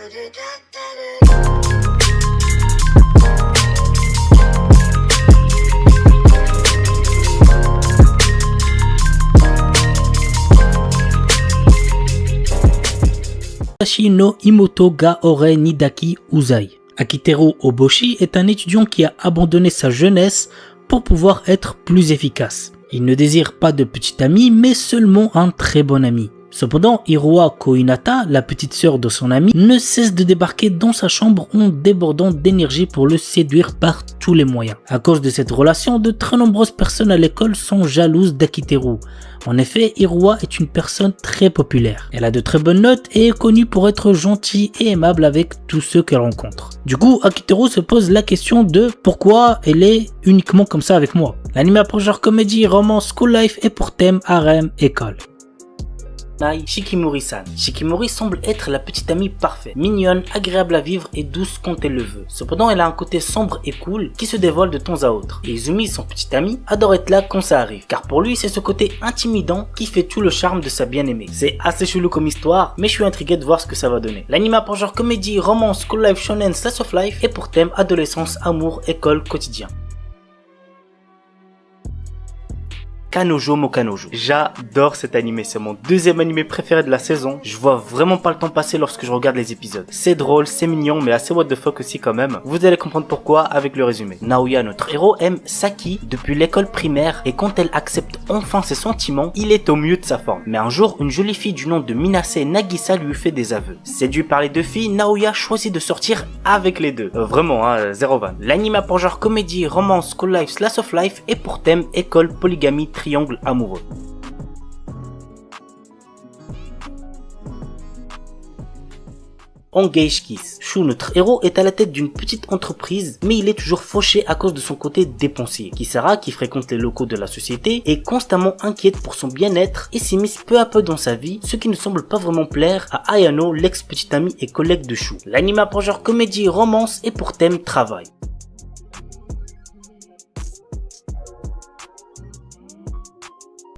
Musashi no Imoto ga ore nidaki uzai. Akiteru Oboshi est un étudiant qui a abandonné sa jeunesse pour pouvoir être plus efficace. Il ne désire pas de petit ami, mais seulement un très bon ami. Cependant, Hiroa Kohinata, la petite sœur de son ami, ne cesse de débarquer dans sa chambre en débordant d'énergie pour le séduire par tous les moyens. À cause de cette relation, de très nombreuses personnes à l'école sont jalouses d'Akiteru. En effet, Hiroa est une personne très populaire. Elle a de très bonnes notes et est connue pour être gentille et aimable avec tous ceux qu'elle rencontre. Du coup, Akiteru se pose la question de pourquoi elle est uniquement comme ça avec moi. L'anime approche genre comédie, romance, school life et pour thème harem, école. Shikimori-san. Shikimori semble être la petite amie parfaite, mignonne, agréable à vivre et douce quand elle le veut. Cependant, elle a un côté sombre et cool qui se dévoile de temps à autre. Et Izumi, son petit ami, adore être là quand ça arrive, car pour lui, c'est ce côté intimidant qui fait tout le charme de sa bien-aimée. C'est assez chelou comme histoire, mais je suis intrigué de voir ce que ça va donner. L'anime pour genre comédie, romance, school life, shonen, slice of life et pour thème adolescence, amour, école, quotidien. Kanojo mo Kanojo. J'adore cet animé, c'est mon deuxième animé préféré de la saison. Je vois vraiment pas le temps passer lorsque je regarde les épisodes. C'est drôle, c'est mignon, mais assez what the fuck aussi quand même. Vous allez comprendre pourquoi avec le résumé. Naoya, notre héros, aime Saki depuis l'école primaire et quand elle accepte enfin ses sentiments, il est au mieux de sa forme. Mais un jour, une jolie fille du nom de Minase Nagisa lui fait des aveux. Séduit par les deux filles, Naoya choisit de sortir avec les deux. Vraiment, zéro van. L'anime a pour genre comédie, romance, school life, slice of life et pour thème école, polygamie, triangle amoureux. Engage Kiss. Shu, notre héros, est à la tête d'une petite entreprise, mais il est toujours fauché à cause de son côté dépensier. Kisara, qui fréquente les locaux de la société, est constamment inquiète pour son bien-être et s'immisce peu à peu dans sa vie, ce qui ne semble pas vraiment plaire à Ayano, l'ex-petite amie et collègue de Shu. L'anime a pour genre comédie, romance et pour thème travail.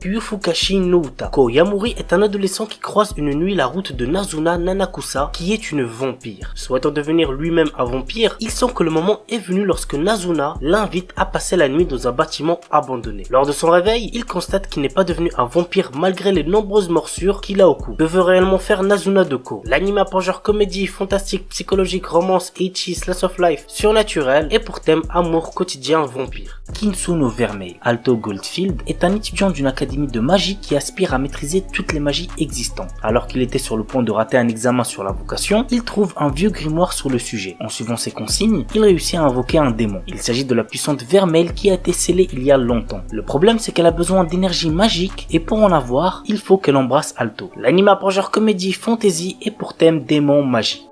Yufukashi no Uta. Ko Yamuri est un adolescent qui croise une nuit la route de Nazuna Nanakusa, qui est une vampire. Souhaitant devenir lui-même un vampire, il sent que le moment est venu lorsque Nazuna l'invite à passer la nuit dans un bâtiment abandonné. Lors de son réveil, il constate qu'il n'est pas devenu un vampire malgré les nombreuses morsures qu'il a au cou. Que veut réellement faire Nazuna de Ko? L'anime a pour genre comédie, fantastique, psychologique, romance, ecchi, slice of life, surnaturel et pour thème amour quotidien vampire. Kinsuno Vermeil. Alto Goldfield est un étudiant d'une académie de magie qui aspire à maîtriser toutes les magies existantes. Alors qu'il était sur le point de rater un examen sur la vocation, il trouve un vieux grimoire sur le sujet. En suivant ses consignes, il réussit à invoquer un démon. Il s'agit de la puissante Vermeil qui a été scellée il y a longtemps. Le problème, c'est qu'elle a besoin d'énergie magique et pour en avoir, il faut qu'elle embrasse Alto. L'anime a pour genre comédie, fantasy et pour thème démon magie.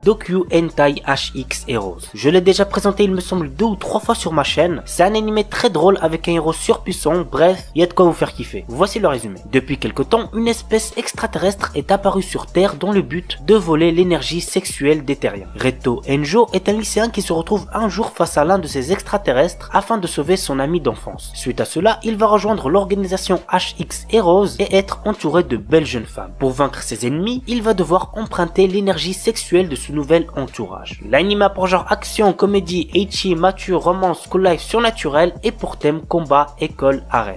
Dokyu Hentai HX Heroes. Je l'ai déjà présenté il me semble 2 ou 3 fois sur ma chaîne. C'est un animé très drôle avec un héros surpuissant, bref, il y a de quoi vous faire kiffer. Voici le résumé. Depuis quelque temps, une espèce extraterrestre est apparue sur Terre dans le but de voler l'énergie sexuelle des terriens. Reto Enjo est un lycéen qui se retrouve un jour face à l'un de ces extraterrestres afin de sauver son ami d'enfance. Suite à cela, il va rejoindre l'organisation HX Heroes et être entouré de belles jeunes femmes. Pour vaincre ses ennemis, il va devoir emprunter l'énergie sexuelle de ce nouvel entourage. L'anime a pour genre action, comédie, ecchi, mature, romance, school life, surnaturel et pour thème combat, école, arène.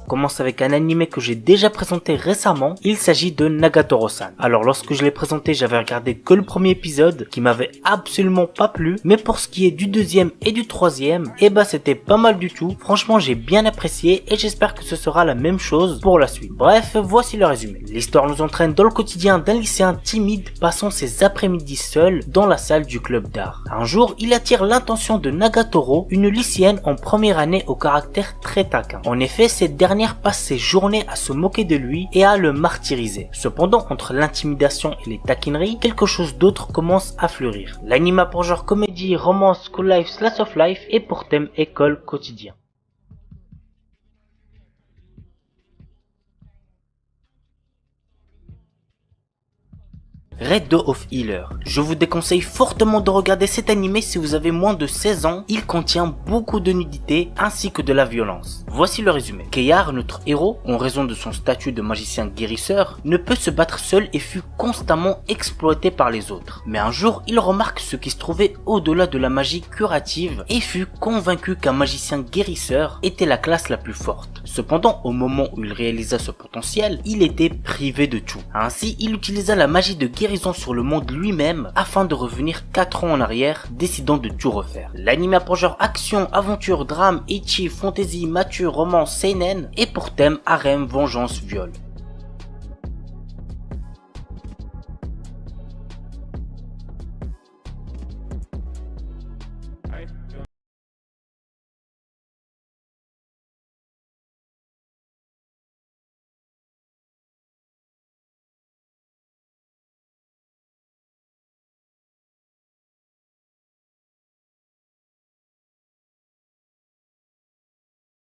Commence avec un animé que j'ai déjà présenté récemment, il s'agit de Nagatoro-san. Alors lorsque je l'ai présenté, j'avais regardé que le premier épisode qui m'avait absolument pas plu, mais pour ce qui est du deuxième et du troisième, c'était pas mal du tout. Franchement, j'ai bien apprécié et j'espère que ce sera la même chose pour la suite. Bref, voici le résumé. L'histoire nous entraîne dans le quotidien d'un lycéen timide passant ses après-midi seul dans la salle du club d'art. Un jour, il attire l'attention de Nagatoro, une lycéenne en première année au caractère très taquin. En effet, cette dernière passe ses journées à se moquer de lui et à le martyriser. Cependant, entre l'intimidation et les taquineries, quelque chose d'autre commence à fleurir. L'anime a pour genre comédie, romance, school life, slice of life et pour thème école, quotidien. Red Door of Healer. Je vous déconseille fortement de regarder cet animé si vous avez moins de 16 ans, il contient beaucoup de nudité ainsi que de la violence. Voici le résumé. Keyar, notre héros, en raison de son statut de magicien guérisseur, ne peut se battre seul et fut constamment exploité par les autres. Mais un jour, il remarque ce qui se trouvait au-delà de la magie curative et fut convaincu qu'un magicien guérisseur était la classe la plus forte. Cependant, au moment où il réalisa ce potentiel, il était privé de tout. Ainsi, il utilisa la magie de guérison sur le monde lui-même afin de revenir 4 ans en arrière, décidant de tout refaire. L'anime a pour genre action, aventure, drame, ecchi, fantasy, mature, romance, seinen et pour thème harem, vengeance, viol.